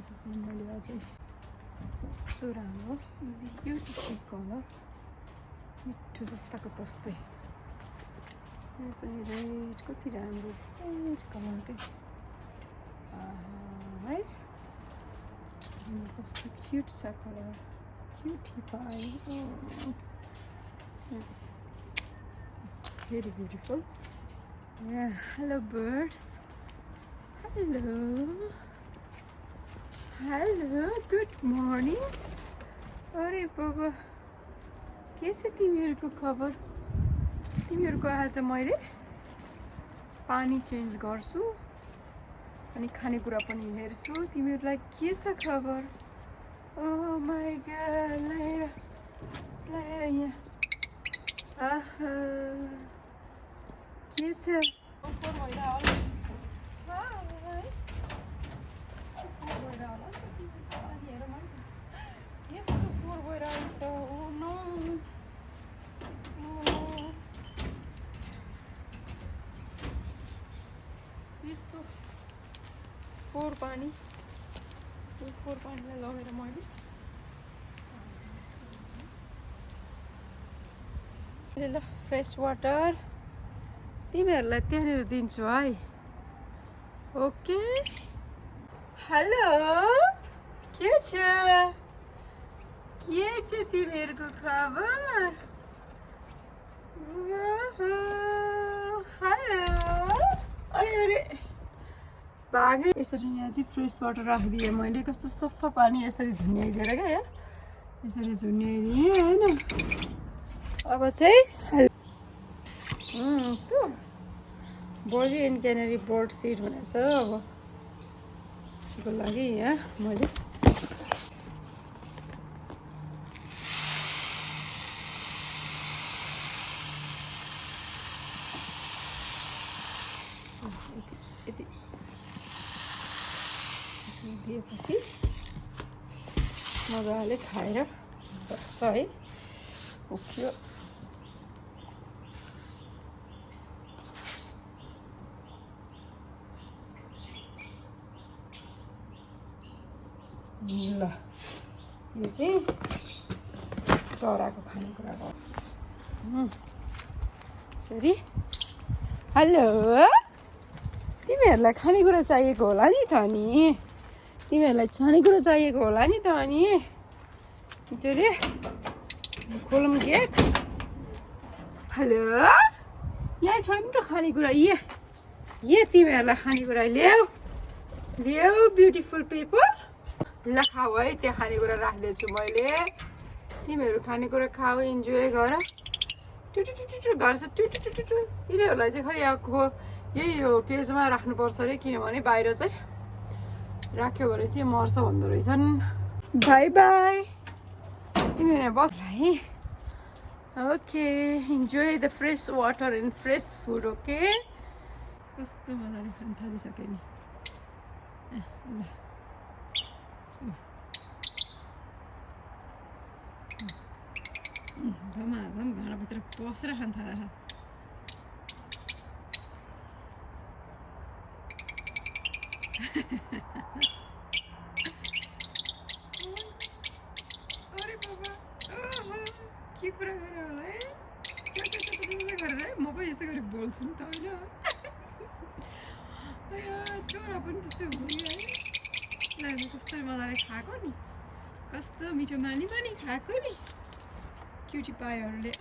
चाहिँ मैले अझै यस्तो राम्रो ब्युटिफुल कलर मिठो जस्ताको तस्तै यो पनि रेड कति राम्रो रेड कलरकै है कस्तो क्युट छ कलर क्युटी पाई very beautiful. Yeah, hello birds. Hello. Hello, good morning. अरे बाबा के छ तिमीहरूको खबर? तिमीहरूको आज मैले पानी चेन्ज गर्छु अनि खानेकुरा पनि हेर्छु. तिमीहरूलाई के छ खबर? Oh my god, लाएर यहाँ के छ? यस्तो फोहोर भइरहेछ. Oh no. यस्तो फोहोर पानीलाई लगेर मैले ल फ्रेस वाटर तिमीहरूलाई त्यहाँनिर दिन्छु है. ओके. हेलो के छ तिमीहरूको खबर? हेलो. अरे भाग्ने यसरी यहाँ चाहिँ फ्रेस वाटर राखिदिएँ मैले. कस्तो सफा पानी यसरी झुन्याइदिएर क्या यहाँ यसरी झुन्याइदिएँ होइन. अब चाहिँ बजी एन्ड क्यानेरी बर्ड सिड भनेको छ. अब उसको लागि यहाँ मैले यति दिएपछि मजाले खाएर बस्छ है. उफ्यो. ल यो चाहिँ चराको खानेकुरा हो. सरी. हेलो तिमीहरूलाई खानेकुरा चाहिएको होला नि त नि. तिमीहरूलाई खानेकुरा चाहिएको होला नि त अनि के अरे खोलौँ गेट. हेलो यहाँ छ नि त खानेकुरा. ये तिमीहरूलाई खानेकुरा ल्याऊ ब्युटिफुल पिपल. ल खाऊ है. त्यहाँ खानेकुरा राख्दैछु मैले. तिमीहरू खानेकुरा खाऊ इन्जोय गर. टुटुटुटु गर्छ टुटुटुटु. यिनीहरूलाई चाहिँ खै यही हो केजमा राख्नुपर्छ अरे किनभने बाहिर चाहिँ राख्यो भने चाहिँ मर्छ भन्दो रहेछन्. By by. तिमीहरू बस है. Okay enjoy the fresh water and fresh food. Okay कस्तो मजाले खान थालिसक्यो नि. ल धमाधम भाँडाभित्र पसेर खान थालेछ. अरे बाबा के कुरा गरे होला है. म पनि यसै गरी बोल्छु नि त होइन. चोरा पनि त्यस्तो भयो है. कस्तो मजाले खाएको नि. कस्तो मिठो मानी पनि खाएको नि क्युटी पाईहरूले.